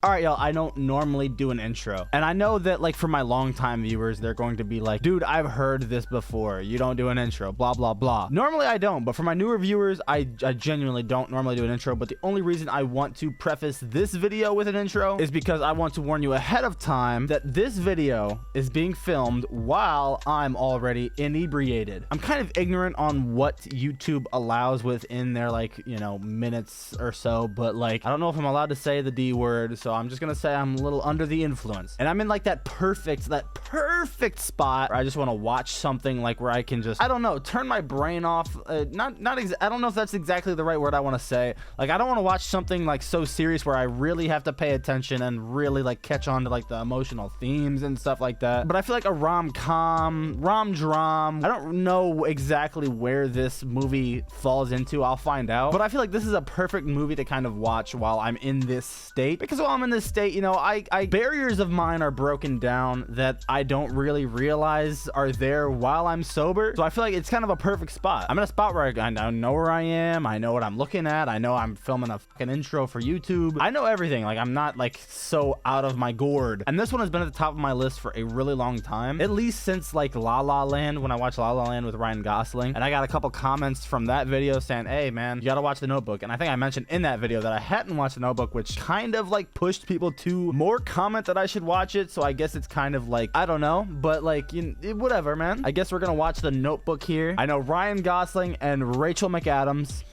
All right, y'all, I don't normally do an intro. And I know that, like, for my longtime viewers, they're going to be like, dude, I've heard this before. You don't do an intro, blah, blah, blah. Normally, I don't. But for my newer viewers, I genuinely don't normally do an intro. But the only reason I want to preface this video with an intro is because I want to warn you ahead of time that this video is being filmed while I'm already inebriated. I'm kind of ignorant on what YouTube allows within their, like, you know, minutes or so. But, like, I don't know if I'm allowed to say the D word. So I'm just gonna say I'm a little under the influence, and I'm in like that perfect spot where I just want to watch something like where I can just, I don't know, turn my brain off. I don't know if that's exactly the right word I want to say. Like, I don't want to watch something like so serious where I really have to pay attention and really like catch on to like the emotional themes and stuff like that. But I feel like a rom-com, rom-dram, I don't know exactly where this movie falls into. I'll find out. But I feel like this is a perfect movie to kind of watch while I'm in this state, because while I'm in this state, you know, barriers of mine are broken down that I don't really realize are there while I'm sober. So I feel like it's kind of a perfect spot. I'm in a spot where I know where I am. I know what I'm looking at. I know I'm filming a fucking intro for YouTube. I know everything. Like, I'm not like so out of my gourd. And this one has been at the top of my list for a really long time, at least since like La La Land, when I watched La La Land with Ryan Gosling. And I got a couple comments from that video saying, hey man, you gotta watch The Notebook. And I think I mentioned in that video that I hadn't watched The Notebook, which kind of like pushed people to more comment that I should watch it. So I guess it's kind of like, I don't know, but like, you know, whatever, man. I guess we're gonna watch The Notebook here. I know Ryan Gosling and Rachel McAdams.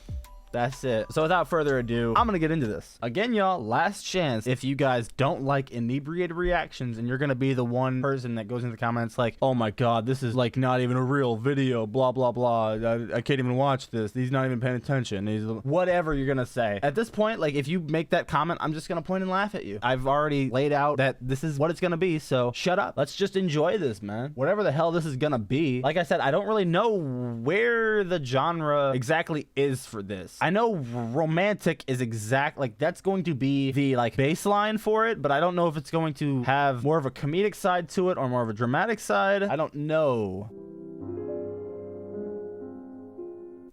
That's it. So without further ado, I'm gonna get into this. Again, y'all, last chance. If you guys don't like inebriated reactions and you're gonna be the one person that goes in the comments like, oh my god, this is like not even a real video, blah blah blah, I can't even watch this, he's not even paying attention, he's whatever you're gonna say. At this point, like, if you make that comment, I'm just gonna point and laugh at you. I've already laid out that this is what it's gonna be, so shut up. Let's just enjoy this, man. Whatever the hell this is gonna be. Like I said, I don't really know where the genre exactly is for this. I know romantic is like that's going to be the like baseline for it, but I don't know if it's going to have more of a comedic side to it or more of a dramatic side. I don't know.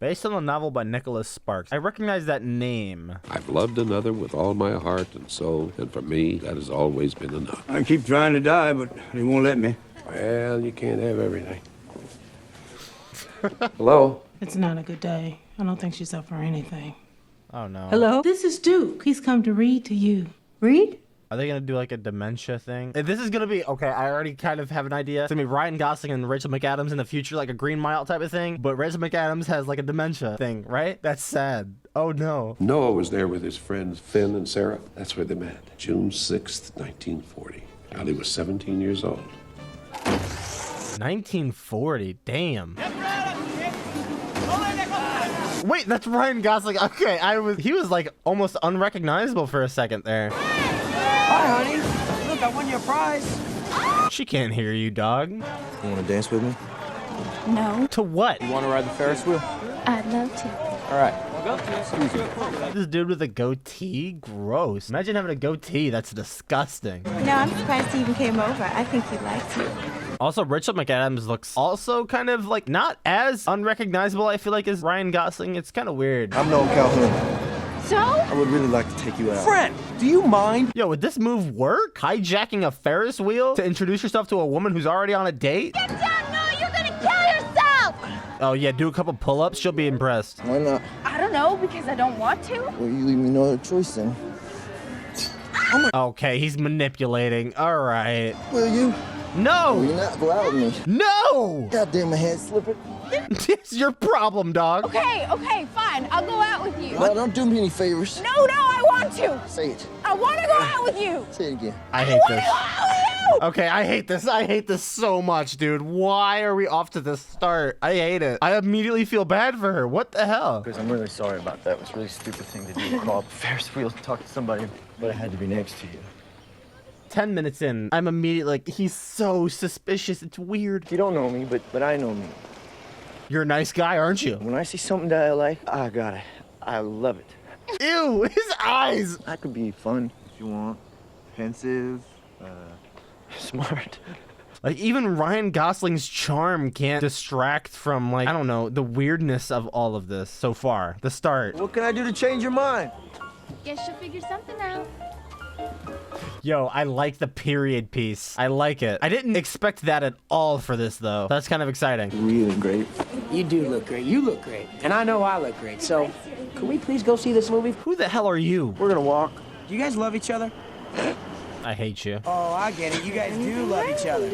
Based on a novel by Nicholas Sparks. I recognize that name. I've loved another with all my heart and soul, and for me, that has always been enough. I keep trying to die, but they won't let me. Well, you can't have everything. Hello? It's not a good day. I don't think she's up for anything. Oh no. Hello? This is Duke. He's come to read to you. Read? Are they gonna do like a dementia thing? If this is gonna be, okay, I already kind of have an idea. It's gonna be Ryan Gosling and Rachel McAdams in the future, like a Green Mile type of thing, but Rachel McAdams has like a dementia thing, right? That's sad. Oh no. Noah was there with his friends Finn and Sarah. That's where they met. June 6th, 1940. Ali was 17 years old. 1940, damn. Wait, that's Ryan Gosling. Okay, he was like almost unrecognizable for a second there. Hi, honey. Look, I won your prize. She can't hear you, dog. You want to dance with me? No. To what? You want to ride the Ferris wheel? I'd love to. All right. This dude with a goatee? Gross. Imagine having a goatee. That's disgusting. No, I'm surprised he even came over. I think he likes you. Also, Rachel McAdams looks also kind of like not as unrecognizable, I feel like, as Ryan Gosling. It's kind of weird. I'm Noel Calhoun. So? I would really like to take you out. Friend, do you mind? Yo, would this move work? Hijacking a Ferris wheel to introduce yourself to a woman who's already on a date? Get down, no, you're gonna kill yourself! Oh yeah, do a couple pull-ups, she'll be impressed. Why not? I don't know, because I don't want to. Well, you leave me no other choice then. Okay, he's manipulating. All right. Will you? No! Will you not go out with me? No! Goddamn, my hand slippered. It's your problem, dog. Okay, fine. I'll go out with you. Well, don't do me any favors. No, I want to. Say it. I want to go out with you. Say it again. I hate this. Go out with you. Okay, I hate this. I hate this so much, dude. Why are we off to this start? I hate it. I immediately feel bad for her. What the hell? Because I'm really sorry about that. It was a really stupid thing to do. Crawl up a Ferris wheel to talk to somebody, but I had to be next to you. 10 minutes in, I'm immediately like, he's so suspicious. It's weird. You don't know me, but I know me. You're a nice guy, aren't you? When I see something that I like, I got it. I love it. Ew, his eyes. That could be fun if you want. Pensive, smart. Like, even Ryan Gosling's charm can't distract from, like, I don't know, the weirdness of all of this so far. The start. What can I do to change your mind? Guess you'll figure something out. Yo, I like the period piece. I like it. I didn't expect that at all for this, though. That's kind of exciting. Really great. You do look great. You look great. And I know I look great. So, can we please go see this movie? Who the hell are you? We're gonna walk. Do you guys love each other? I hate you. Oh, I get it. You guys do love each other.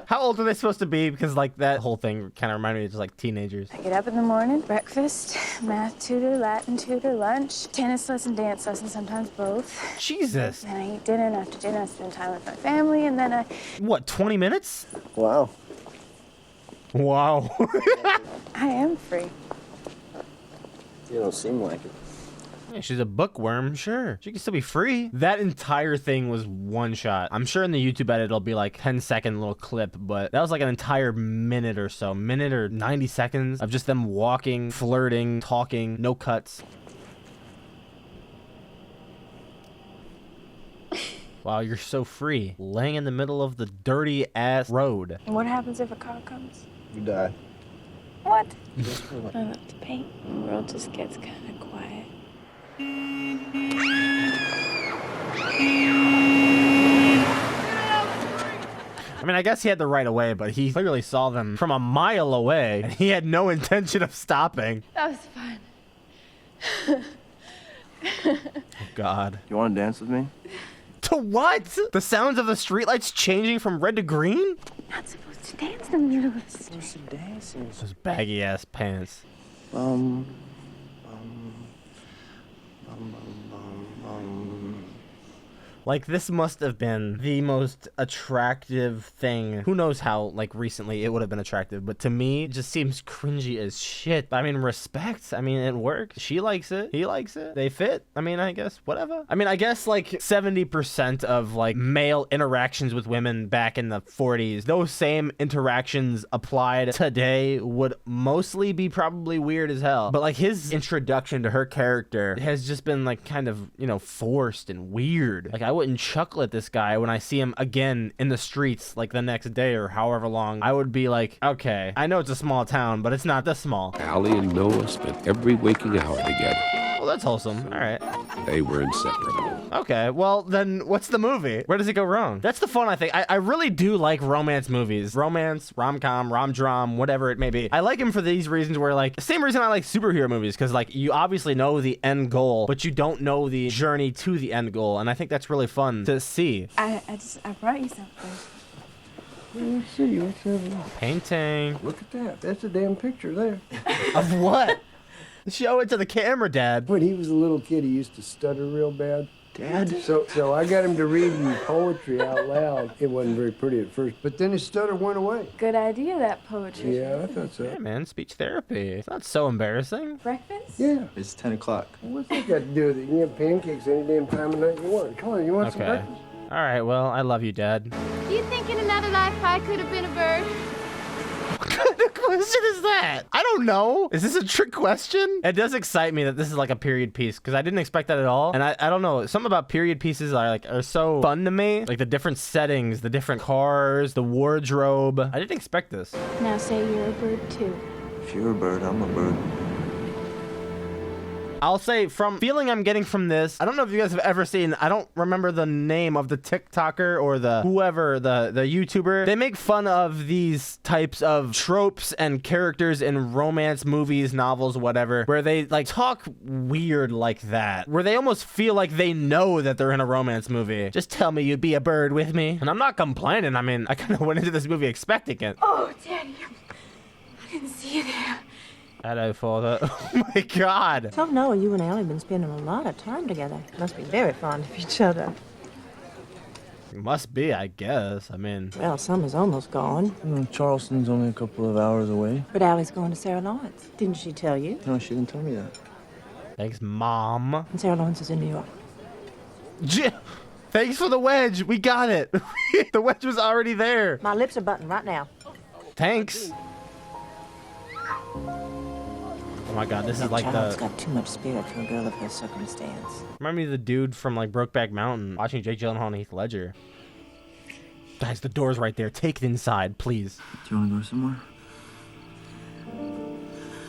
How old are they supposed to be? Because, like, that whole thing kind of reminded me of just, like, teenagers. I get up in the morning, breakfast, math tutor, Latin tutor, lunch, tennis lesson, dance lesson, sometimes both. Jesus. Then I eat dinner, and after dinner I spend time with my family, and then I... What, 20 minutes? Wow. Wow. I am free. You don't seem like it. Yeah, she's a bookworm, sure. She can still be free. That entire thing was one shot. I'm sure in the YouTube edit it'll be like 10-second little clip, but that was like an entire minute or so. Minute or 90 seconds of just them walking, flirting, talking, no cuts. Wow, you're so free. Laying in the middle of the dirty ass road. And what happens if a car comes? You die. What? I love to paint. The world just gets kind of quiet. I mean, I guess he had the right of way, but he clearly saw them from a mile away, and he had no intention of stopping. That was fun. Oh, God. You wanna dance with me? To what? The sounds of the streetlights changing from red to green? Not supposed to dance in the middle of the street. Some dancing. Those baggy ass pants. Like, this must have been the most attractive thing. Who knows how, like, recently it would have been attractive, but to me, it just seems cringy as shit. I mean, respect. I mean, it worked. She likes it. He likes it. They fit. I mean, I guess, whatever. I mean, I guess, like, 70% of, like, male interactions with women back in the 40s, those same interactions applied today would mostly be probably weird as hell. But, like, his introduction to her character has just been, like, kind of, you know, forced and weird. Like, I wouldn't chuckle at this guy when I see him again in the streets like the next day or however long. I would be like, okay, I know it's a small town, but it's not this small. Allie and Noah spent every waking hour together. Well, that's wholesome. All right. They were inseparable. Okay, well, then what's the movie? Where does it go wrong? That's the fun, I think. I really do like romance movies. Romance, rom-com, rom-dram, whatever it may be. I like them for these reasons where, like, same reason I like superhero movies, because, like, you obviously know the end goal, but you don't know the journey to the end goal, and I think that's really fun to see. I brought you something. Let me see. What's that? Painting. Look at that. That's a damn picture there. Of what? Show it to the camera, Dad. When he was a little kid, he used to stutter real bad. Dad? So I got him to read me poetry out loud. It wasn't very pretty at first, but then his stutter went away. Good idea, that poetry. Yeah, I thought so. Yeah, man, speech therapy. It's not so embarrassing. Breakfast? Yeah. It's 10 o'clock. What's that got to do with it? You can have pancakes any damn time of night you want. Come on, you want some Okay. breakfast? All right, well, I love you, Dad. Do you think in another life I could have been a bird? What kind of question is that? I don't know. Is this a trick question? It does excite me that this is like a period piece because I didn't expect that at all. And I don't know. Something about period pieces are so fun to me. Like the different settings, the different cars, the wardrobe. I didn't expect this. Now say you're a bird too. If you're a bird, I'm a bird. I'll say from feeling I'm getting from this, I don't know if you guys have ever seen, I don't remember the name of the TikToker or the whoever, the YouTuber. They make fun of these types of tropes and characters in romance movies, novels, whatever, where they like talk weird like that, where they almost feel like they know that they're in a romance movie. Just tell me you'd be a bird with me. And I'm not complaining. I mean, I kind of went into this movie expecting it. Oh, Daddy, I didn't see you there. Hello, father. Oh my God. So Noah, you and Allie have been spending a lot of time together. Must be very fond of each other. Must be, I guess. I mean, Well, summer's almost gone. Charleston's only a couple of hours away. But Allie's going to Sarah Lawrence. Didn't she tell you? No, she didn't tell me that. thanks, Mom. And Sarah Lawrence is in New York. Thanks for the wedge. We got it. The wedge was already there. My lips are buttoned right now. Thanks. Oh my God, this is like Child's the... got too much spirit for a girl of her circumstance. Remind me of the dude from like Brokeback Mountain watching Jake Gyllenhaal and Heath Ledger. Guys, the door's right there. Take it inside, please. Do you want to go somewhere?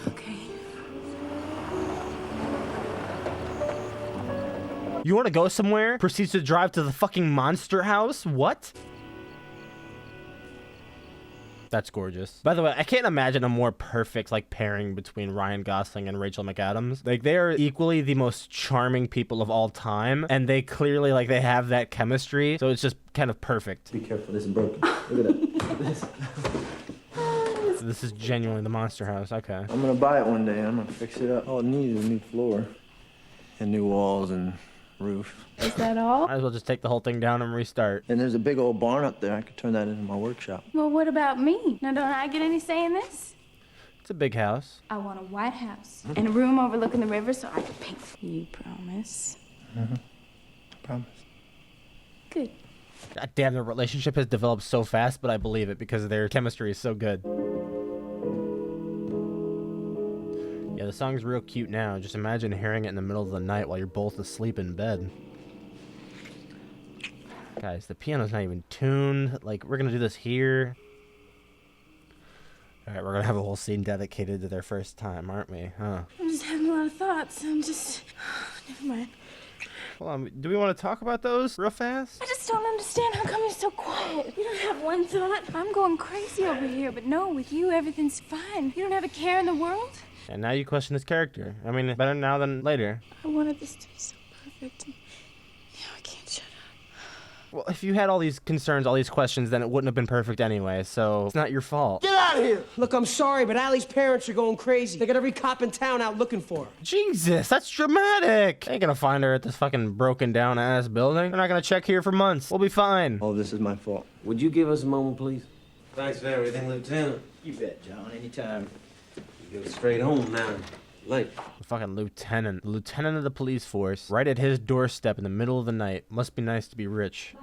Okay. You want to go somewhere? Proceeds to drive to the fucking monster house? What? That's gorgeous. By the way, I can't imagine a more perfect like pairing between Ryan Gosling and Rachel McAdams. Like they are equally the most charming people of all time, and they clearly like they have that chemistry. So it's just kind of perfect. Be careful, this is broken. Look at that. This. So this is genuinely the monster house. Okay. I'm gonna buy it one day. I'm gonna fix it up. All it needs is a new floor and new walls and roof. Is that all? Might as well just take the whole thing down and restart. And there's a big old barn up there. I could turn that into my workshop. Well, what about me? Now, don't I get any say in this? It's a big house. I want a white house and a room overlooking the river so I can paint. You promise? Mm-hmm. Promise. Good. God damn, their relationship has developed so fast, but I believe it because their chemistry is so good. Yeah, the song's real cute now. Just imagine hearing it in the middle of the night while you're both asleep in bed. Guys, the piano's not even tuned. Like, we're gonna do this here. Alright, we're gonna have a whole scene dedicated to their first time, aren't we? Huh? I'm just having a lot of thoughts. Never mind. Hold on, do we want to talk about those real fast? I just don't understand how come you're so quiet. You don't have one thought. I'm going crazy over here, but no, with you, everything's fine. You don't have a care in the world. And now you question his character. I mean, better now than later. I wanted this to be so perfect. And now I can't shut up. Well, if you had all these concerns, all these questions, then it wouldn't have been perfect anyway, so it's not your fault. Get out of here! Look, I'm sorry, but Allie's parents are going crazy. They got every cop in town out looking for her. Jesus, that's dramatic. Ain't gonna find her at this fucking broken down ass building. They're not gonna check here for months. We'll be fine. All this is my fault. Would you give us a moment, please? Thanks for everything, Lieutenant. You bet, John. Anytime. You go straight home now. Late. The fucking lieutenant. The lieutenant of the police force. Right at his doorstep in the middle of the night. Must be nice to be rich.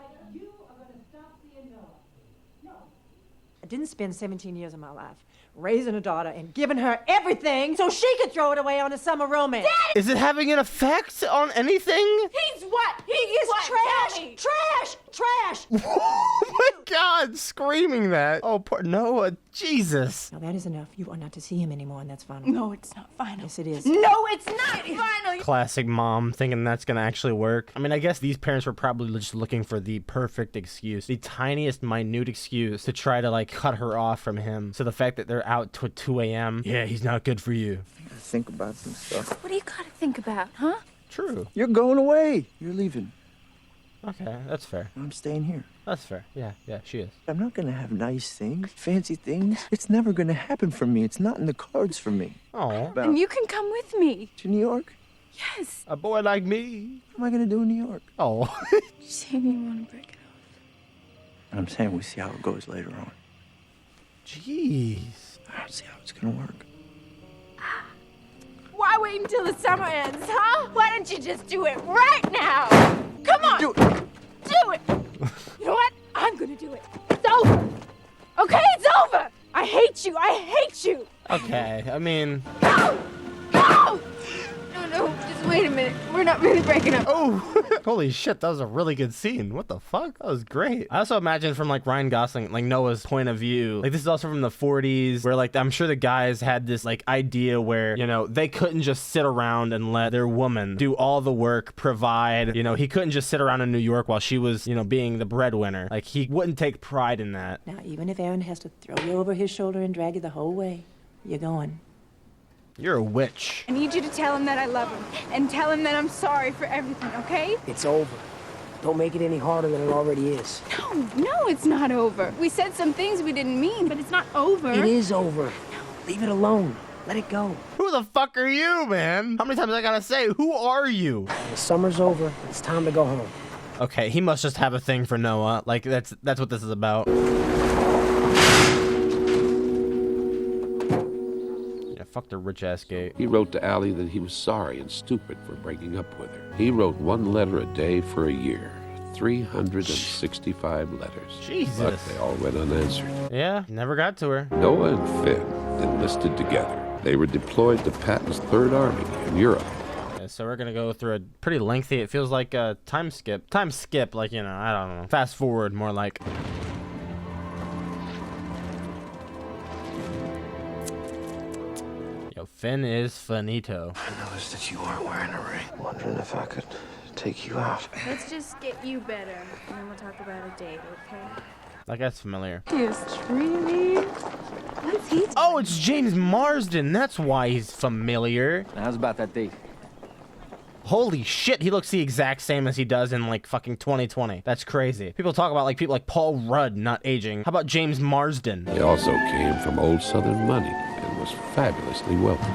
I didn't spend 17 years of my life raising a daughter and giving her everything so she could throw it away on a summer romance. Is it having an effect on anything? He's what? He is trash! Trash! Trash! Oh my God, screaming that. Oh, poor Noah. Jesus. Now that is enough. You are not to see him anymore, and that's final. No, it's not final. Yes, it is. No, it's not final. Classic mom thinking that's gonna actually work. I mean, I guess these parents were probably just looking for the perfect excuse, the tiniest minute excuse to try to like cut her off from him. So the fact that they're out to 2 a.m. Yeah, he's not good for you. I gotta think about some stuff. What do you gotta think about, huh? True. You're going away. You're leaving. Okay, that's fair. I'm staying here. That's fair. Yeah, she is. I'm not gonna have nice things, fancy things. It's never gonna happen for me. It's not in the cards for me. Oh, And you can come with me. To New York? Yes. a boy like me. What am I gonna do in New York? Oh. You say you want to break it off. I'm saying we see how it goes later on. Jeez. I don't see how it's gonna work. Why wait until the summer ends, huh? Why don't you just do it right now? Come on. Do it. Do it. You know what? I'm gonna do it. It's over. Okay, it's over. I hate you. I hate you. Okay, I mean. Go. Go. No, just wait a minute. We're not really breaking up. Oh, holy shit, that was a really good scene. What the fuck? That was great. I also imagine from like Ryan Gosling, like Noah's point of view, like this is also from the 40s where like I'm sure the guys had this like idea where, you know, they couldn't just sit around and let their woman do all the work, provide, you know, he couldn't just sit around in New York while she was, you know, being the breadwinner. Like he wouldn't take pride in that. Now, even if Aaron has to throw you over his shoulder and drag you the whole way, you're going. You're a witch. I need you to tell him that I love him and tell him that I'm sorry for everything, okay? It's over. Don't make it any harder than it already is. No, it's not over. We said some things we didn't mean, but it's not over. It is over. Leave it alone. Let it go. Who the fuck are you, man? How many times I gotta say, who are you? The summer's over. It's time to go home. Okay, he must just have a thing for Noah. Like that's what this is about. Fuck the rich ass gate. He wrote to Allie that he was sorry and stupid for breaking up with her. He wrote one letter a day for a year. 365 letters. Jesus. But they all went unanswered. Yeah, never got to her. Noah and Finn enlisted together. They were deployed to Patton's Third Army in Europe. Okay, so we're gonna go through a pretty lengthy, it feels like a time skip. Time skip, like, you know, I don't know. Fast forward, more like. Yo, Finn is finito. I noticed that you weren't wearing a ring. Wondering if I could take you out. Let's just get you better, and then we'll talk about a date, okay? Like, that's familiar. He's treating me. What's he doing? Oh, it's James Marsden. That's why he's familiar. How's about that date? Holy shit, he looks the exact same as he does in like fucking 2020. That's crazy. People talk about like people like Paul Rudd not aging. How about James Marsden? He also came from old Southern money and was fabulously wealthy.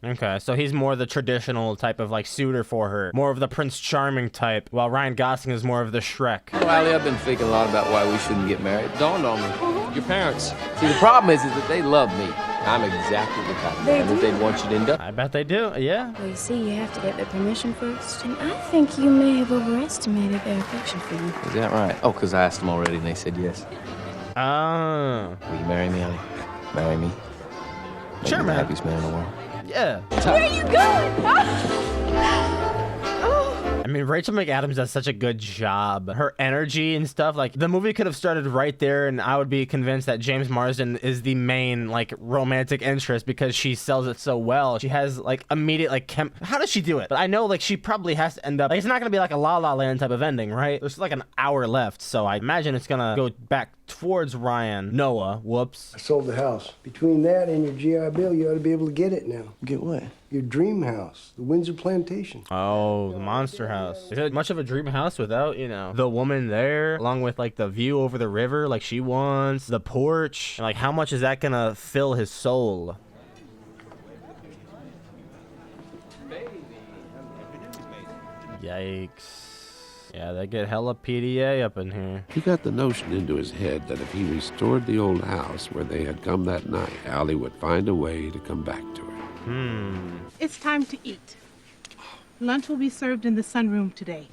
Okay, so he's more the traditional type of like suitor for her. More of the Prince Charming type, while Ryan Gosling is more of the Shrek. Well, Allie, I've been thinking a lot about why we shouldn't get married. It dawned on me. Your parents. See, the problem is that they love me. I'm exactly the kind of man that they'd want you to end up. I bet they do, yeah. Well, you see, you have to get their permission first. And I think you may have overestimated their affection for you. Is that right? Oh, because I asked them already and they said yes. Oh. Will you marry me, Allie? Marry me? Make Sure, me man. the happiest man in the world. Yeah. Where are you going? I mean, Rachel McAdams does such a good job. Her energy and stuff, like, the movie could have started right there, and I would be convinced that James Marsden is the main, like, romantic interest because she sells it so well. She has, like, immediate, like, how does she do it? But I know, like, she probably has to end up, like, it's not gonna be like a La La Land type of ending, right? There's, like, an hour left, so I imagine it's gonna go back towards Ryan. Noah, whoops. I sold the house. Between that and your GI Bill, you ought to be able to get it now. Get what? Your dream house, the Windsor Plantation. Oh, the monster house. Is it much of a dream house without, you know, the woman there, along with, like, the view over the river like she wants, the porch? And, like, how much is that gonna fill his soul? Yikes. Yeah, they get hella PDA up in here. He got the notion into his head that if he restored the old house where they had come that night, Allie would find a way to come back to her. It's time to eat. Lunch will be served in the sunroom today.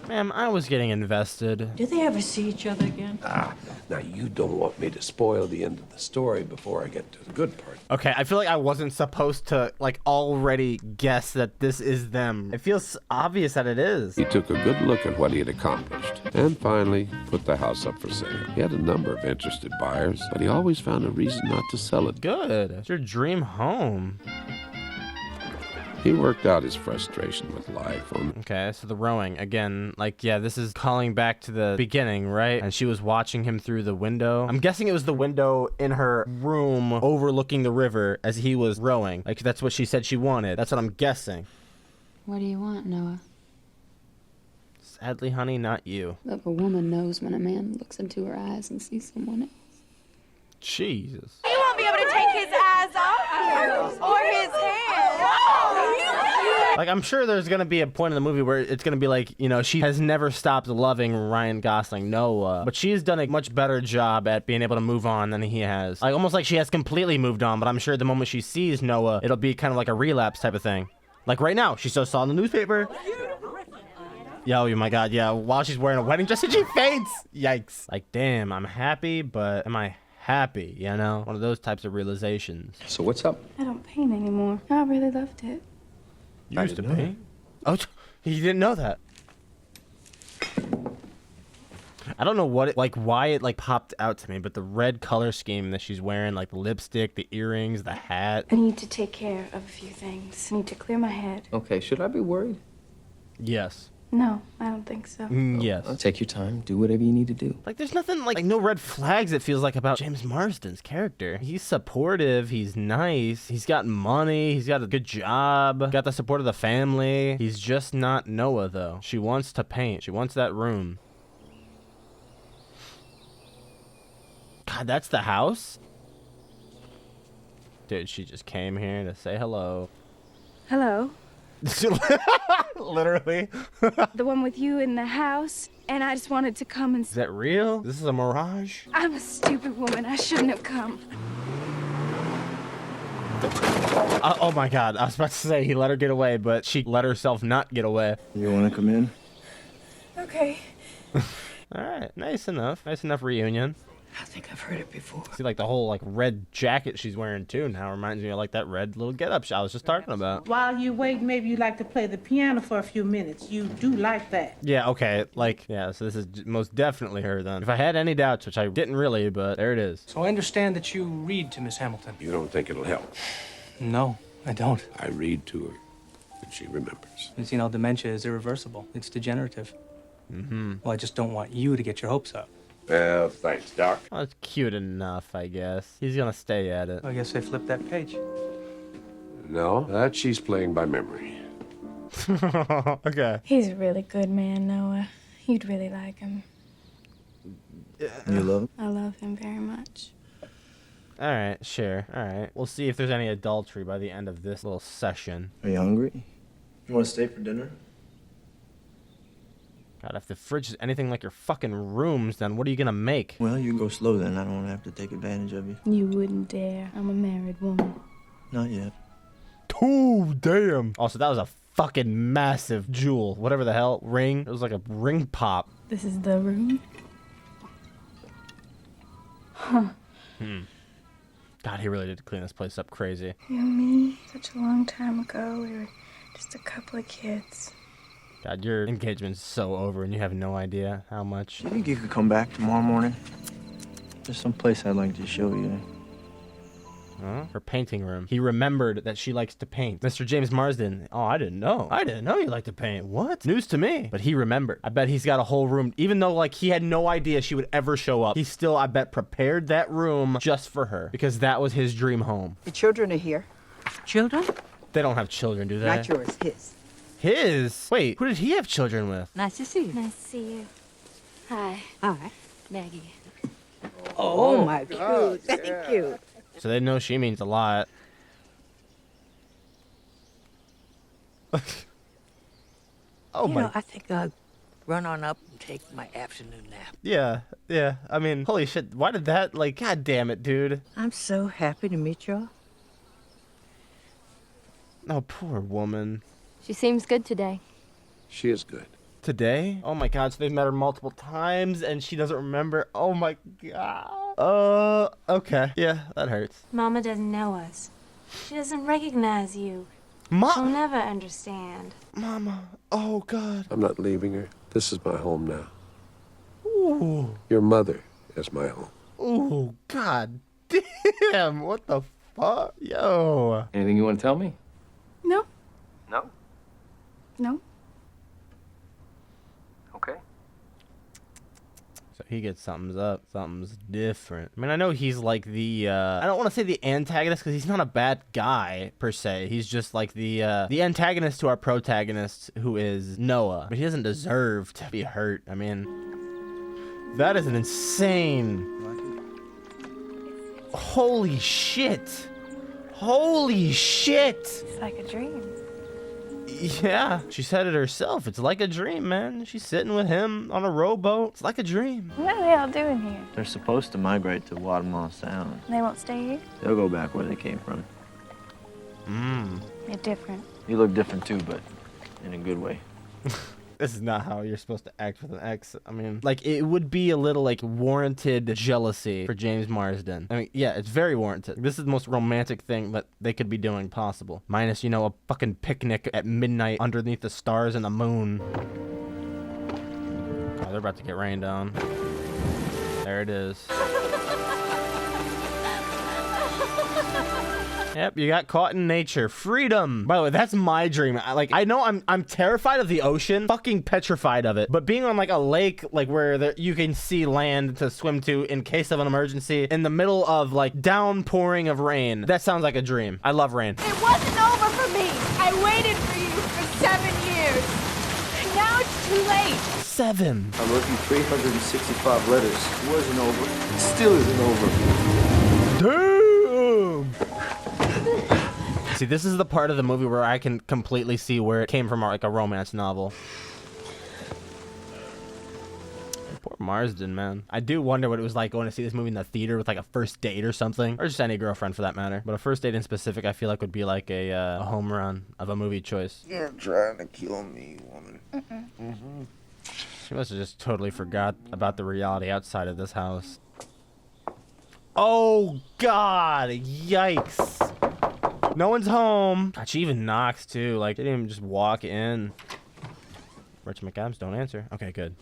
Ma'am, I was getting invested. Did they ever see each other again? Now, you don't want me to spoil the end of the story before I get to the good part. Okay, I feel like I wasn't supposed to, like, already guess that this is them. It feels obvious that it is. He took a good look at what he had accomplished and finally put the house up for sale. He had a number of interested buyers, but he always found a reason not to sell it. Good. It's your dream home. He worked out his frustration with life on... Okay, so the rowing. Again, like, yeah, this is calling back to the beginning, right? And she was watching him through the window. I'm guessing it was the window in her room overlooking the river as he was rowing. Like, that's what she said she wanted. That's what I'm guessing. What do you want, Noah? Sadly, honey, not you. Look, a woman knows when a man looks into her eyes and sees someone else. Jesus. He won't be able to take his eyes off or his hands. Like, I'm sure there's gonna be a point in the movie where it's gonna be like, you know, she has never stopped loving Ryan Gosling, Noah, but she has done a much better job at being able to move on than he has. Like, almost like she has completely moved on, but I'm sure the moment she sees Noah, it'll be kind of like a relapse type of thing. Like right now, she still saw in the newspaper. Yo, oh my God, yeah, while she's wearing a wedding dress and she faints. Yikes. Like, damn, I'm happy, but am I happy, you know? One of those types of realizations. So what's up? I don't paint anymore. I really loved it. You used to paint? Oh, he didn't know that. I don't know what it, like, why it, like, popped out to me, but the red color scheme that she's wearing, like, the lipstick, the earrings, the hat. I need to take care of a few things. I need to clear my head. Okay, should I be worried? Yes. No, I don't think so. Yes. Take your time. Do whatever you need to do. Like, there's nothing, like no red flags, it feels like, about James Marsden's character. He's supportive, he's nice, he's got money, he's got a good job, got the support of the family. He's just not Noah, though. She wants to paint. She wants that room. God, that's the house? Dude, she just came here to say hello. Hello. Literally. The one with you in the house, and I just wanted to come and... Is that real? This is a mirage? I'm a stupid woman. I shouldn't have come. Oh my God, I was about to say he let her get away, but she let herself not get away. You want to come in? Okay. All right, nice enough reunion. I think I've heard it before. See, like, the whole, like, red jacket she's wearing, too, now reminds me of, like, that red little getup I was just talking about. While you wait, maybe you'd like to play the piano for a few minutes. You do like that. Yeah, okay, like, yeah, so this is most definitely her, then. If I had any doubts, which I didn't really, but there it is. So I understand that you read to Miss Hamilton. You don't think it'll help? No, I don't. I read to her, that she remembers. And you know, dementia is irreversible. It's degenerative. Mm-hmm. Well, I just don't want you to get your hopes up. Well, thanks, Doc. Well, it's cute enough, I guess. He's gonna stay at it. I guess I flipped that page. No, that she's playing by memory. Okay. He's a really good man, Noah. You'd really like him. You love him? I love him very much. All right, sure. All right. We'll see if there's any adultery by the end of this little session. Are you hungry? You want to stay for dinner? God, if the fridge is anything like your fucking rooms, then what are you gonna make? Well, you can go slow then. I don't want to have to take advantage of you. You wouldn't dare. I'm a married woman. Not yet. Oh, damn. Also, that was a fucking massive jewel. Whatever the hell. Ring. It was like a ring pop. This is the room? Huh. God, he really did clean this place up crazy. You and me, such a long time ago, we were just a couple of kids. God, your engagement's so over and you have no idea how much. Do you think you could come back tomorrow morning? There's some place I'd like to show you. Huh? Her painting room. He remembered that she likes to paint. Mr. James Marsden. Oh, I didn't know. I didn't know you liked to paint. What? News to me. But he remembered. I bet he's got a whole room. Even though, like, he had no idea she would ever show up, he still, I bet, prepared that room just for her. Because that was his dream home. The children are here. Children? They don't have children, do they? Not yours, his. His? Wait, who did he have children with? Nice to see you. Nice to see you. Hi. Hi. Maggie. Oh, my God. Thank you. So they know she means a lot. Oh, my. I think I'll run on up and take my afternoon nap. Yeah, yeah. I mean, holy shit. Why did that, like, god damn it, dude. I'm so happy to meet y'all. Oh, poor woman. She seems good today. She is good. Today? Oh my god, so they've met her multiple times and she doesn't remember. Oh my god. Okay. Yeah, that hurts. Mama doesn't know us. She doesn't recognize you. She'll Mom! never understand. Mama. Oh god. I'm not leaving her. This is my home now. Ooh. Your mother is my home. Ooh, god damn. What the fuck? Yo. Anything you want to tell me? No. No? No. Okay. So he gets something's up. Something's different. I mean, I know he's like the, I don't want to say the antagonist because he's not a bad guy per se. He's just like the antagonist to our protagonist who is Noah. But he doesn't deserve to be hurt. I mean, that is an insane. Holy shit. Holy shit. It's like a dream. Yeah, she said it herself. It's like a dream, man. She's sitting with him on a rowboat. It's like a dream. What are they all doing here? They're supposed to migrate to Guatemala Sound. They won't stay here? They'll go back where they came from. You're different. You look different too, but in a good way. This is not how you're supposed to act with an ex. I mean, like, it would be a little, like, warranted jealousy for James Marsden. I mean, yeah, it's very warranted. This is the most romantic thing that they could be doing possible. Minus, you know, a fucking picnic at midnight underneath the stars and the moon. Oh, they're about to get rained on. There it is. Yep, you got caught in nature. Freedom. By the way, that's my dream. I know I'm terrified of the ocean, fucking petrified of it. But being on like a lake, like where you can see land to swim to in case of an emergency, in the middle of like downpouring of rain, that sounds like a dream. I love rain. It wasn't over for me. I waited for you for 7 years. And now it's too late. 7. I wrote you 365 letters. It wasn't over. It still isn't over. Damn. See, this is the part of the movie where I can completely see where it came from, like a romance novel. Poor Marsden, man. I do wonder what it was like going to see this movie in the theater with like a first date or something, or just any girlfriend for that matter. But a first date in specific, I feel like would be like a home run of a movie choice. You're trying to kill me, woman. She must have just totally forgot about the reality outside of this house. Oh God! Yikes! No one's home. God, she even knocks too. Like, they didn't even just walk in. Rich McAdams, don't answer. Okay, good.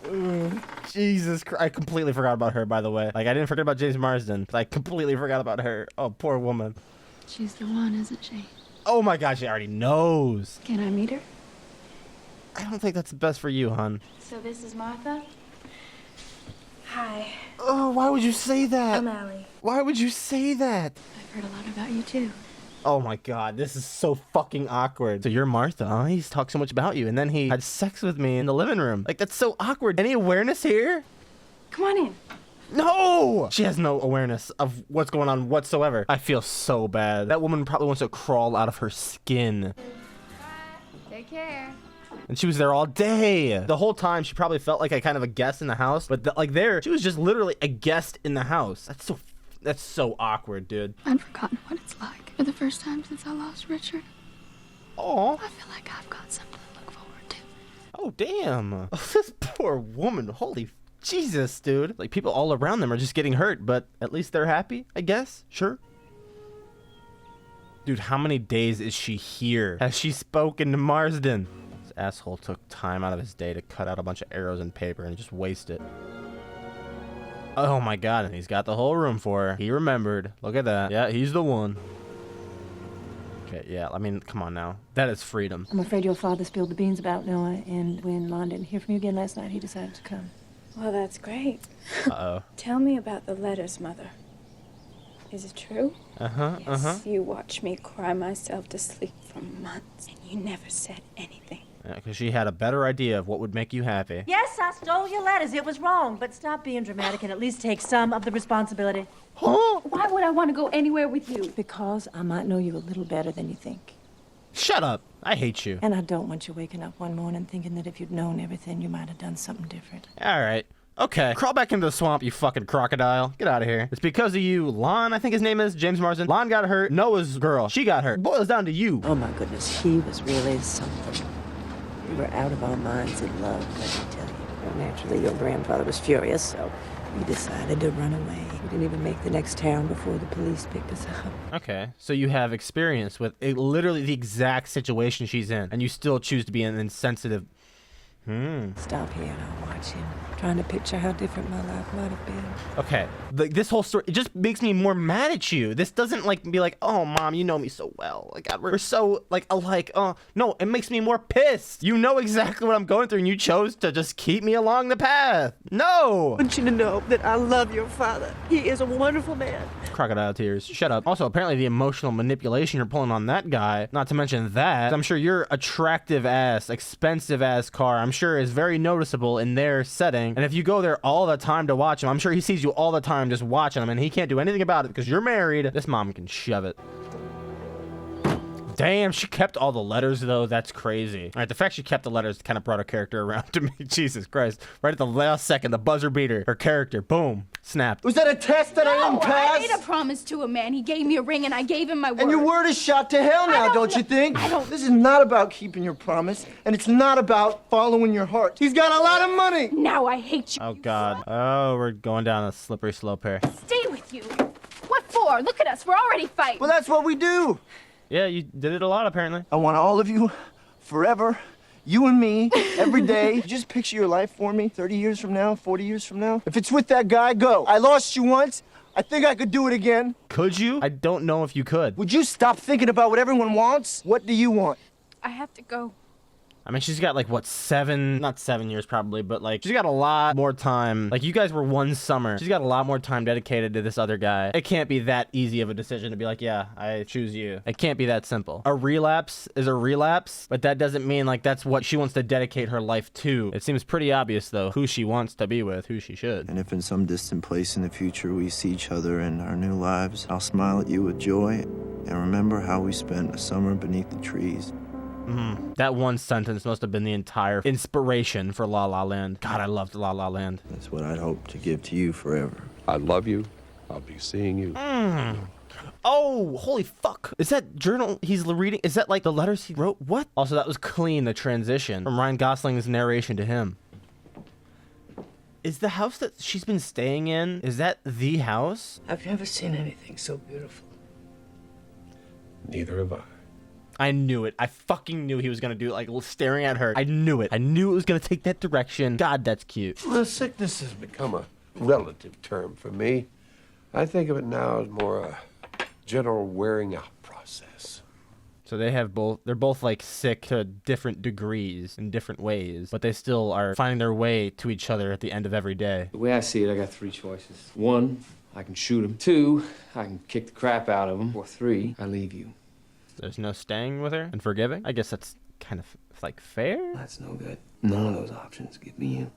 Ooh, Jesus Christ. I completely forgot about her, by the way. Like, I didn't forget about James Marsden, but I completely forgot about her. Oh, poor woman. She's the one, isn't she? Oh my God, she already knows. Can I meet her? I don't think that's the best for you, hon. So this is Martha? Hi. Oh, why would you say that? I'm Allie. Why would you say that? I've heard a lot about you, too. Oh my God, this is so fucking awkward. So you're Martha, huh? He's talked so much about you, and then he had sex with me in the living room. Like, that's so awkward. Any awareness here? Come on in. No! She has no awareness of what's going on whatsoever. I feel so bad. That woman probably wants to crawl out of her skin. Take care. And she was there all day. The whole time, she probably felt like a kind of a guest in the house. But like there, she was just literally a guest in the house. That's so awkward, dude. I'd forgotten what it's like. For the first time since I lost Richard. Oh. I feel like I've got something to look forward to. Oh, damn. Oh, this poor woman. Holy Jesus, dude. Like, people all around them are just getting hurt, but at least they're happy, I guess. Sure. Dude, how many days is she here? Has she spoken to Marsden? This asshole took time out of his day to cut out a bunch of arrows and paper and just waste it. Oh my God, and he's got the whole room for her. He remembered. Look at that. Yeah, he's the one. Okay, yeah, I mean, come on now. That is freedom. I'm afraid your father spilled the beans about Noah, and when Lon didn't hear from you again last night, he decided to come. Well, that's great. Uh-oh. Tell me about the letters, Mother. Is it true? Yes, You watched me cry myself to sleep for months, and you never said anything. Because she had a better idea of what would make you happy. Yes, I stole your letters. It was wrong, but stop being dramatic and at least take some of the responsibility. Huh? Why would I want to go anywhere with you? Because I might know you a little better than you think. Shut up. I hate you. And I don't want you waking up one morning thinking that if you'd known everything, you might have done something different. All right. Okay. Crawl back into the swamp, you fucking crocodile. Get out of here. It's because of you. Lon, I think his name is, James Marsden. Lon got hurt. Noah's girl, she got hurt. Boils down to you. Oh my goodness, he was really something. We were out of our minds in love, let me tell you. Well, naturally, your grandfather was furious, so we decided to run away. We didn't even make the next town before the police picked us up. Okay. So you have experience with literally the exact situation she's in, and you still choose to be an insensitive... Stop here and I'll watch him, trying to picture how different my life might have been. Okay, this whole story, it just makes me more mad at you. This doesn't like be like, oh mom, you know me so well. Like, God, we're so like alike. Oh no, it makes me more pissed. You know exactly what I'm going through, and you chose to just keep me along the path. No. I want you to know that I love your father. He is a wonderful man. Crocodile tears. Shut up. Also, apparently the emotional manipulation you're pulling on that guy, not to mention that, I'm sure your attractive ass, expensive ass car, I'm sure is very noticeable in their setting. And if you go there all the time to watch him, I'm sure he sees you all the time just watching him, and he can't do anything about it because you're married. This mom can shove it. Damn, she kept all the letters, though. That's crazy. All right, the fact she kept the letters kind of brought her character around to me. Jesus Christ. Right at the last second, the buzzer beater. Her character, boom, snapped. Was that a test that I didn't pass? I made a promise to a man. He gave me a ring, and I gave him my word. And your word is shot to hell now, don't you think? This is not about keeping your promise, and it's not about following your heart. He's got a lot of money. Now I hate you. Oh, God. Oh, we're going down a slippery slope here. Stay with you. What for? Look at us. We're already fighting. Well, that's what we do. Yeah, you did it a lot, apparently. I want all of you forever. You and me, every day. Just picture your life for me 30 years from now, 40 years from now. If it's with that guy, go. I lost you once. I think I could do it again. Could you? I don't know if you could. Would you stop thinking about what everyone wants? What do you want? I have to go. I mean, she's got like, what, not 7 years probably, but like, she's got a lot more time. Like, you guys were one summer. She's got a lot more time dedicated to this other guy. It can't be that easy of a decision to be like, yeah, I choose you. It can't be that simple. A relapse is a relapse, but that doesn't mean like that's what she wants to dedicate her life to. It seems pretty obvious, though, who she wants to be with, who she should. And if in some distant place in the future we see each other in our new lives, I'll smile at you with joy and remember how we spent a summer beneath the trees. That one sentence must have been the entire inspiration for La La Land. God, I loved La La Land. That's what I'd hope to give to you forever. I love you. I'll be seeing you. Oh, holy fuck. Is that journal he's reading? Is that like the letters he wrote? What? Also, that was clean, the transition from Ryan Gosling's narration to him. Is the house that she's been staying in, is that the house? I've never seen anything so beautiful. Neither have I. I knew it. I fucking knew he was gonna do it, like staring at her. I knew it. I knew it was gonna take that direction. God, that's cute. Well, sickness has become a relative term for me. I think of it now as more a general wearing out process. So they're both like sick to different degrees in different ways, but they still are finding their way to each other at the end of every day. The way I see it, I got 3 choices. 1, I can shoot him. 2, I can kick the crap out of him. Or 3, I leave you. There's no staying with her and forgiving? I guess that's kind of like fair? That's no good. None of those options give me you.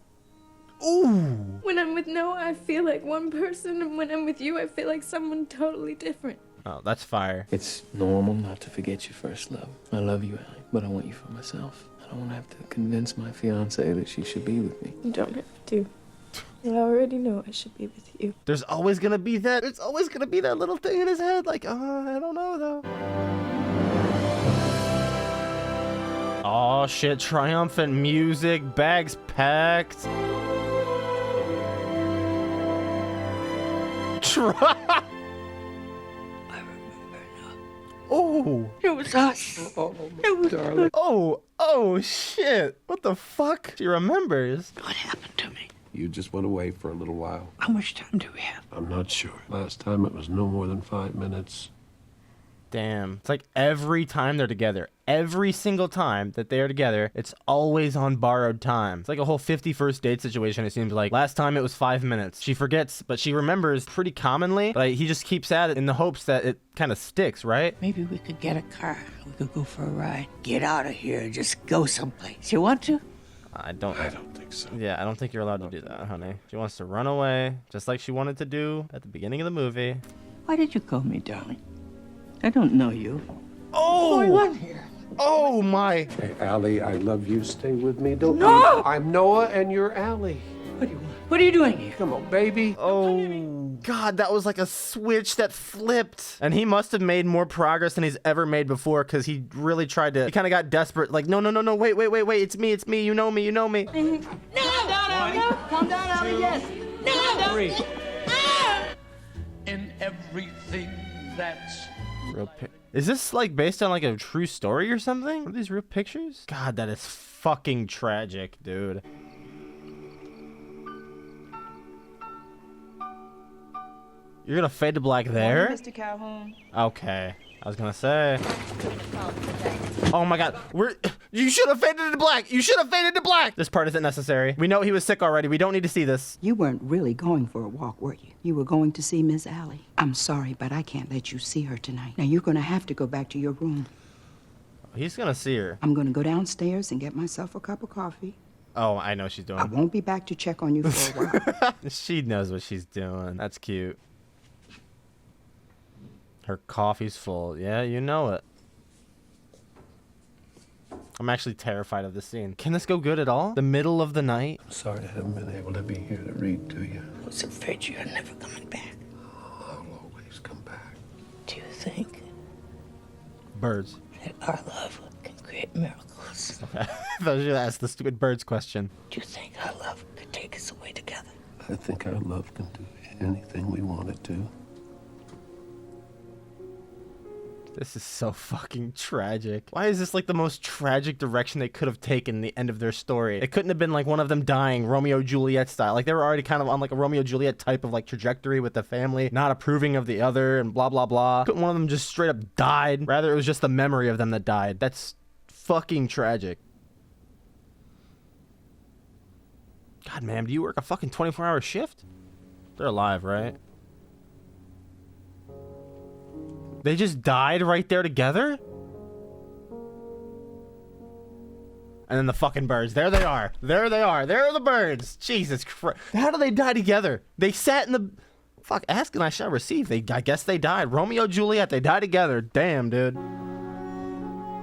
Ooh! When I'm with Noah, I feel like one person, and when I'm with you, I feel like someone totally different. Oh, that's fire. It's normal not to forget your first love. I love you, Allie, but I want you for myself. I don't want to have to convince my fiancée that she should be with me. You don't have to. I already know I should be with you. There's always gonna be that. There's always gonna be that little thing in his head, like, oh, I don't know though. Oh shit! Triumphant music, bags packed. Oh, It was us. It was darling. oh shit! What the fuck? She remembers. What happened to me? You just went away for a little while. How much time do we have? I'm not sure. Last time it was no more than 5 minutes. Damn. It's like every time they're together, every single time that they are together, it's always on borrowed time. It's like a whole 51st date situation, it seems like. Last time it was 5 minutes. She forgets, but she remembers pretty commonly. But he just keeps at it in the hopes that it kind of sticks, right? Maybe we could get a car. We could go for a ride. Get out of here. Just go someplace. You want to? I don't think so. Yeah, I don't think you're allowed to do that, honey. She wants to run away, just like she wanted to do at the beginning of the movie. Why did you call me darling? I don't know you. Oh! Going on here? Oh, my. Hey, Allie, I love you. Stay with me. Don't. No! I'm Noah, and you're Allie. What do you want? What are you doing here? Come on, baby. Oh, God, that was like a switch that flipped. And he must have made more progress than he's ever made before, because he really tried to, he kind of got desperate. Like, no, wait, it's me, you know me. No! Calm down, Allie, yes. No! 3. In everything that's Is this like based on like a true story or something? Are these real pictures? God, that is fucking tragic, dude. You're gonna fade to black there? Mr. Calhoun. Okay. I was gonna say. Oh my God. You should have faded to black. You should have faded to black. This part isn't necessary. We know he was sick already. We don't need to see this. You weren't really going for a walk, were you? You were going to see Miss Allie. I'm sorry, but I can't let you see her tonight. Now, you're gonna have to go back to your room. He's gonna see her. I'm gonna go downstairs and get myself a cup of coffee. Oh, I know what she's doing. I won't be back to check on you for a while. She knows what she's doing. That's cute. Her coffee's full. Yeah, you know it. I'm actually terrified of this scene. Can this go good at all? The middle of the night? I'm sorry I haven't been able to be here to read to you. I was afraid you were never coming back. I'll always come back. Do you think Birds. that our love can create miracles? Okay. I thought you asked the stupid birds question. Do you think our love could take us away together? I think our love can do anything we want it to. This is so fucking tragic. Why is this like the most tragic direction they could have taken the end of their story? It couldn't have been like one of them dying Romeo Juliet style. Like they were already kind of on like a Romeo Juliet type of like trajectory with the family not approving of the other and blah blah blah. Couldn't one of them just straight up died? Rather it was just the memory of them that died. That's fucking tragic. God, man, do you work a fucking 24-hour shift? They're alive, right? They just died right there together? And then the fucking birds. There they are. There they are. There are the birds. Jesus Christ. How do they die together? They sat in the... Fuck, ask and I shall receive. I guess they died. Romeo, Juliet, they died together. Damn, dude.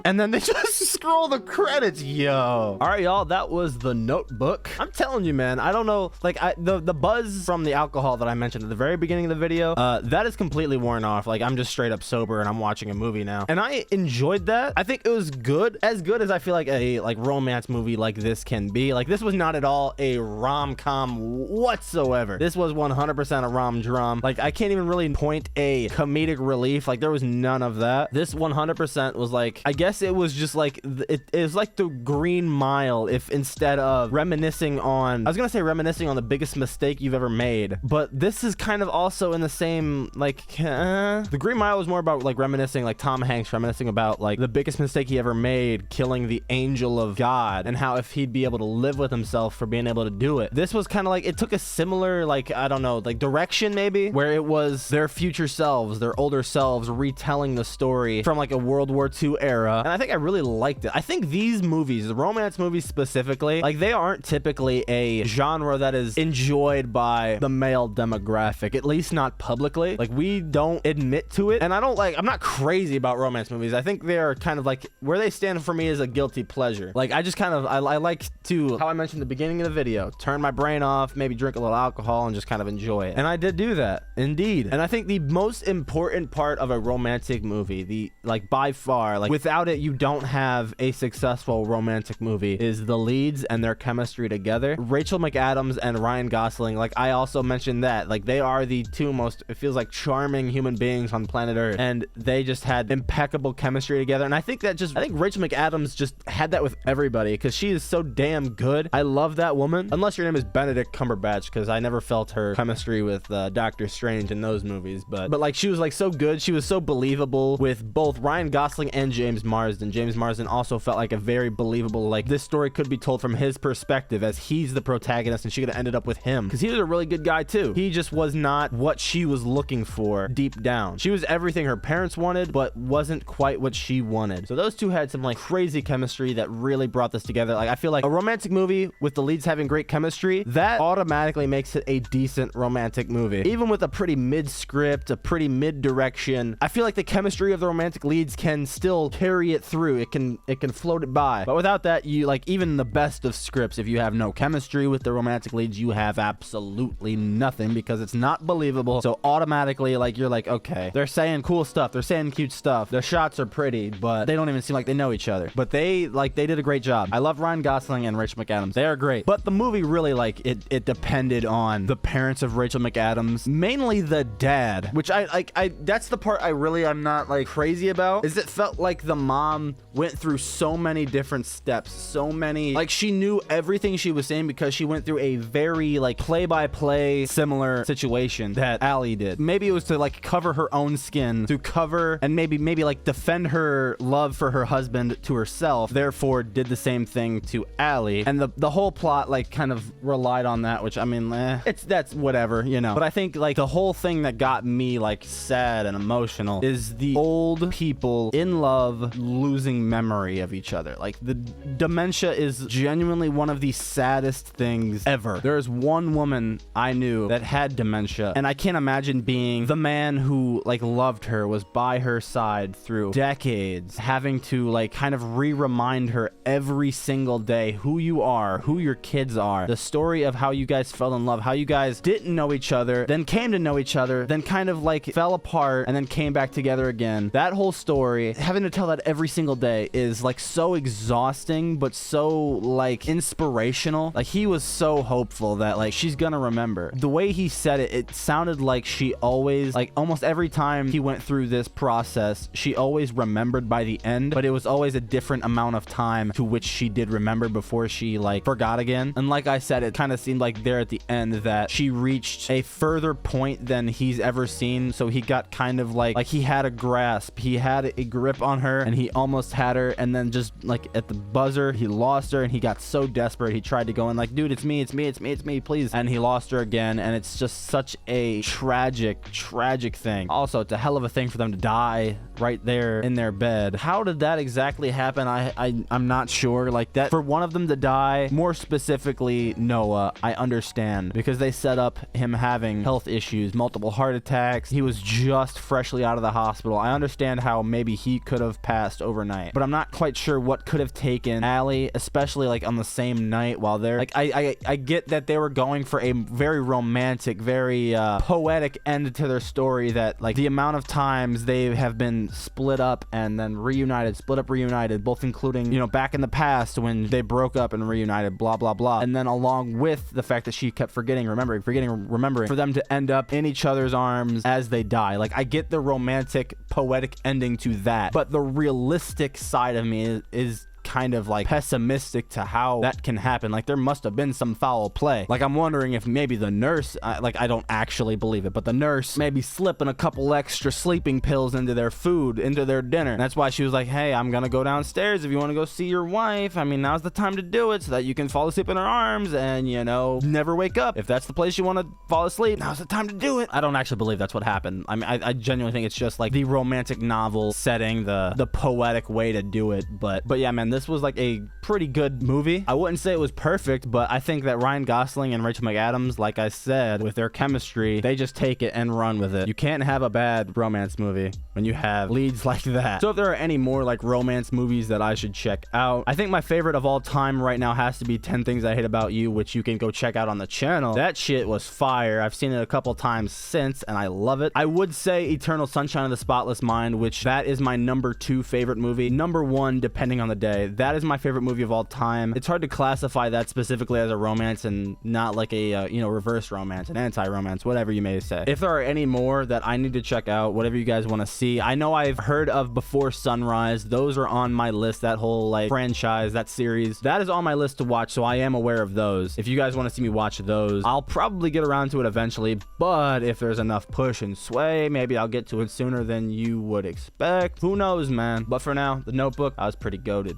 And then they just scroll the credits, yo. All right, y'all, that was The Notebook. I'm telling you, man, I don't know, like the buzz from the alcohol that I mentioned at the very beginning of the video, that is completely worn off. Like I'm just straight up sober and I'm watching a movie now. And I enjoyed that. I think it was good as I feel like a romance movie like this can be. Like this was not at all a rom-com whatsoever. This was 100% a rom-drum. Like I can't even really point a comedic relief. Like there was none of that. This 100% was like, I guess guess it was just like it is like the Green Mile if instead of reminiscing on, I was gonna say reminiscing on the biggest mistake you've ever made, but this is kind of also in the same like the Green Mile was more about like reminiscing, like Tom Hanks reminiscing about like the biggest mistake he ever made, killing the angel of God, and how if he'd be able to live with himself for being able to do it. This was kind of like, it took a similar, like, I don't know, like direction maybe, where it was their future selves, their older selves retelling the story from like a World War II era. And I think I really liked it. I think these movies, the romance movies specifically, like they aren't typically a genre that is enjoyed by the male demographic, at least not publicly. Like we don't admit to it. And I'm not crazy about romance movies. I think they are kind of like, where they stand for me is a guilty pleasure. Like I just kind of, I like to, how I mentioned at the beginning of the video, turn my brain off, maybe drink a little alcohol and just kind of enjoy it. And I did do that, indeed. And I think the most important part of a romantic movie, by far, like without it, you don't have a successful romantic movie, is the leads and their chemistry together. Rachel McAdams and Ryan Gosling, like I also mentioned that, like they are the two most, it feels like, charming human beings on planet Earth, and they just had impeccable chemistry together. And I think Rachel McAdams just had that with everybody because she is so damn good. I love that woman, unless your name is Benedict Cumberbatch, because I never felt her chemistry with Doctor Strange in those movies, but like she was like so good, she was so believable with both Ryan Gosling and James Marsden. James Marsden also felt like a very believable, like this story could be told from his perspective as he's the protagonist, and she could have ended up with him because he was a really good guy too. He just was not what she was looking for deep down. She was everything her parents wanted, but wasn't quite what she wanted. So those two had some like crazy chemistry that really brought this together. Like I feel like a romantic movie with the leads having great chemistry, that automatically makes it a decent romantic movie. Even with a pretty mid script, a pretty mid direction, I feel like the chemistry of the romantic leads can still carry it through. It can float it by. But without that, you like, even the best of scripts, if you have no chemistry with the romantic leads, you have absolutely nothing because it's not believable. So automatically, like, you're like, okay, they're saying cool stuff, they're saying cute stuff, their shots are pretty, but they don't even seem like they know each other. But they did a great job. I love Ryan Gosling and Rachel McAdams. They are great. But the movie really, like, it depended on the parents of Rachel McAdams, mainly the dad, which I that's the part I'm not like crazy about, is it felt like the mom went through so many different steps, so many, like, she knew everything she was saying because she went through a very like play-by-play similar situation that Allie did. Maybe it was to like cover her own skin, to cover and maybe like defend her love for her husband to herself, therefore did the same thing to Allie. And the whole plot like kind of relied on that, which I mean, that's whatever, you know. But I think like the whole thing that got me like sad and emotional is the old people in love losing memory of each other. Like the dementia is genuinely one of the saddest things ever. There is one woman I knew that had dementia, and I can't imagine being the man who like loved her, was by her side through decades, having to like kind of remind her every single day who you are, who your kids are, the story of how you guys fell in love, how you guys didn't know each other, then came to know each other, then kind of like fell apart and then came back together again. That whole story, having to tell that every single day, is like so exhausting but so like inspirational. Like he was so hopeful that like she's gonna remember. The way he said it, it sounded like she always, like almost every time he went through this process, she always remembered by the end, but it was always a different amount of time to which she did remember before she like forgot again. And like I said, it kind of seemed like there at the end that she reached a further point than he's ever seen. So he got kind of like he had a grasp, he had a grip on her, and he almost had her, and then just like at the buzzer he lost her, and he got so desperate he tried to go in like, dude, it's me, please, and he lost her again. And it's just such a tragic thing. Also, it's a hell of a thing for them to die right there in their bed. How did that exactly happen? I'm not sure. Like that, for one of them to die, more specifically Noah, I understand, because they set up him having health issues, multiple heart attacks. He was just freshly out of the hospital. I understand how maybe he could have passed overnight, but I'm not quite sure what could have taken Allie, especially like on the same night while they're like, I get that they were going for a very romantic, very poetic end to their story, that like the amount of times they have been split up and then reunited, split up, reunited, both including, you know, back in the past when they broke up and reunited, blah, blah, blah. And then along with the fact that she kept remembering, for them to end up in each other's arms as they die. Like, I get the romantic, poetic ending to that, but the realistic side of me is kind of like pessimistic to how that can happen. Like, there must have been some foul play. Like, I'm wondering if maybe the nurse, I don't actually believe it, but the nurse maybe slipping a couple extra sleeping pills into their food, into their dinner. And that's why she was like, hey, I'm gonna go downstairs if you want to go see your wife. I mean, now's the time to do it so that you can fall asleep in her arms and, you know, never wake up. If that's the place you want to fall asleep, now's the time to do it. I don't actually believe that's what happened. I mean, I genuinely think it's just like the romantic novel setting, the poetic way to do it. But yeah, man, this was like a pretty good movie. I wouldn't say it was perfect, but I think that Ryan Gosling and Rachel McAdams, like I said, with their chemistry, they just take it and run with it. You can't have a bad romance movie when you have leads like that. So if there are any more like romance movies that I should check out, I think my favorite of all time right now has to be 10 Things I Hate About You, which you can go check out on the channel. That shit was fire. I've seen it a couple times since and I love it. I would say Eternal Sunshine of the Spotless Mind, which that is my number 2 favorite movie. Number 1, depending on the day. That is my favorite movie of all time. It's hard to classify that specifically as a romance and not like a you know, reverse romance, an anti-romance, whatever you may say. If there are any more that I need to check out, whatever you guys want to see, I know I've heard of Before Sunrise. Those are on my list. That whole like franchise, that series, that is on my list to watch, so I am aware of those. If you guys want to see me watch those, I'll probably get around to it eventually, but if there's enough push and sway, maybe I'll get to it sooner than you would expect. Who knows, man? But for now, The Notebook, I was pretty goated.